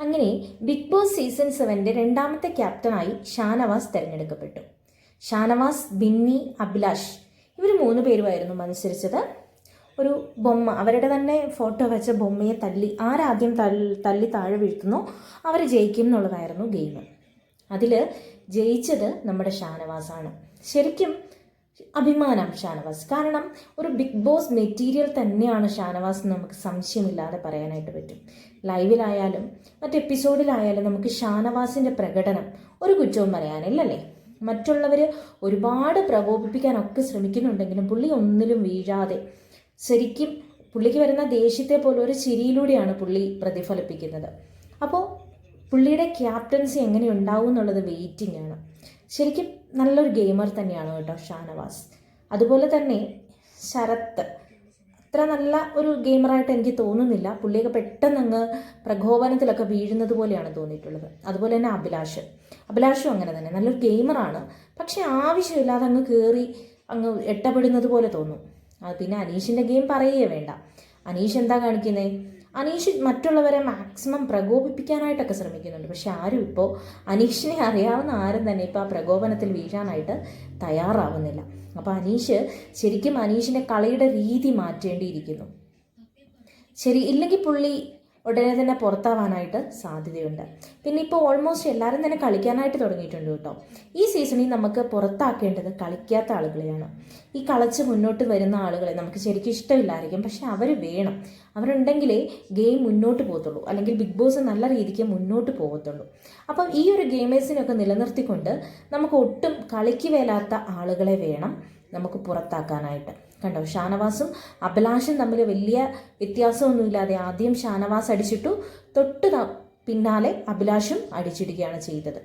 അങ്ങനെ big boss season 7 രണ്ടാമത്തെ ക്യാപ്റ്റനായി ഷാനവാസ് തിരഞ്ഞെടുക്കപ്പെട്ടു. ഷാനവാസ്, ബിന്നി, അഭിലാഷ് ഇവർ 3 പേരുമായിരുന്നു മത്സരിച്ചത്. ഒരു ബൊമ്മ, അവരുടെ തന്നെ ഫോട്ടോ വെച്ച ബൊമ്മയെ ആരാദ്യം തല്ലി താഴെ വീഴ്ത്തുന്നോ അവർ ജയിക്കും എന്നുള്ളതായിരുന്നു ഗെയിം. അതിൽ ജയിച്ചത് നമ്മുടെ ഷാനവാസാണ്. ശരിക്കും അഭിമാനം ഷാനവാസ്. കാരണം ഒരു ബിഗ് ബോസ് മെറ്റീരിയൽ തന്നെയാണ് ഷാനവാസ്, നമുക്ക് സംശയമില്ലാതെ പറയാനായിട്ട് പറ്റും. ലൈവിലായാലും മറ്റ് എപ്പിസോഡിലായാലും നമുക്ക് ഷാനവാസിൻ്റെ പ്രകടനം ഒരു കുറ്റവും പറയാനില്ലല്ലേ. മറ്റുള്ളവർ ഒരുപാട് പ്രകോപിപ്പിക്കാനൊക്കെ ശ്രമിക്കുന്നുണ്ടെങ്കിലും പുള്ളി ഒന്നിലും വീഴാതെ ശരിക്കും പുള്ളിക്ക് വരുന്ന ദേഷ്യത്തെ പോലെ ഒരു ചിരിയിലൂടെയാണ് പുള്ളി പ്രതിഫലിപ്പിക്കുന്നത്. അപ്പോൾ പുള്ളിയുടെ ക്യാപ്റ്റൻസി എങ്ങനെ ഉണ്ടാവും എന്നുള്ളത് വെയിറ്റിംഗ് ആണ്. ശരിക്കും നല്ലൊരു ഗെയിമർ തന്നെയാണ് കേട്ടോ ഷാനവാസ്. അതുപോലെ തന്നെ ശരത്ത് അത്ര നല്ല ഒരു ഗെയിമറായിട്ട് എനിക്ക് തോന്നുന്നില്ല. പുള്ളിയൊക്കെ പെട്ടെന്ന് അങ്ങ് പ്രകോപനത്തിലൊക്കെ വീഴുന്നത് പോലെയാണ് തോന്നിയിട്ടുള്ളത്. അതുപോലെ തന്നെ അഭിലാഷും അങ്ങനെ തന്നെ നല്ലൊരു ഗെയിമറാണ്. പക്ഷെ ആവശ്യമില്ലാതെ അങ്ങ് കയറി അങ്ങ് എട്ടപ്പെടുന്നത് പോലെ തോന്നും. പിന്നെ അനീഷിൻ്റെ ഗെയിം പറയുകയേ വേണ്ട. അനീഷ് എന്താ കാണിക്കുന്നത്? അനീഷ് മറ്റുള്ളവരെ മാക്സിമം പ്രകോപിപ്പിക്കാനായിട്ടൊക്കെ ശ്രമിക്കുന്നുണ്ട്. പക്ഷെ ആരും ഇപ്പോൾ അനീഷിനെ അറിയാവുന്ന ആരും തന്നെ ഇപ്പോൾ ആ പ്രകോപനത്തിൽ വീഴാനായിട്ട് തയ്യാറാവുന്നില്ല. അപ്പോൾ ശരിക്കും അനീഷിൻ്റെ കളിയുടെ രീതി മാറ്റേണ്ടിയിരിക്കുന്നു. ഇല്ലെങ്കിൽ പുള്ളി ഉടനെ തന്നെ പുറത്താവാനായിട്ട് സാധ്യതയുണ്ട്. പിന്നെ ഇപ്പോൾ ഓൾമോസ്റ്റ് എല്ലാവരും തന്നെ കളിക്കാനായിട്ട് തുടങ്ങിയിട്ടുണ്ട് കേട്ടോ. ഈ സീസണിൽ നമുക്ക് പുറത്താക്കേണ്ടത് കളിക്കാത്ത ആളുകളെയാണ്. ഈ കളിച്ച് മുന്നോട്ട് വരുന്ന ആളുകളെ നമുക്ക് ശരിക്കും ഇഷ്ടമില്ലായിരിക്കും, പക്ഷെ അവർ വേണം. അവരുണ്ടെങ്കിലേ ഗെയിം മുന്നോട്ട് പോകത്തുള്ളൂ, അല്ലെങ്കിൽ ബിഗ് ബോസ് നല്ല രീതിക്ക് മുന്നോട്ട് പോകത്തുള്ളൂ. അപ്പം ഈ ഒരു ഗെയിമേഴ്സിനൊക്കെ നിലനിർത്തിക്കൊണ്ട് നമുക്ക് ഒട്ടും കളിക്ക് വേലാത്ത ആളുകളെ വേണം നമുക്ക് പുറത്താക്കാനായിട്ട്. കണ്ടോ, ഷാനവാസും അഭിലാഷും തമ്മിൽ വലിയ വ്യത്യാസമൊന്നുമില്ലാതെ ആദ്യം ഷാനവാസ് അടിച്ചിട്ടു, തൊട്ട് പിന്നാലെ അഭിലാഷും അടിച്ചിടുകയാണ് ചെയ്തത്.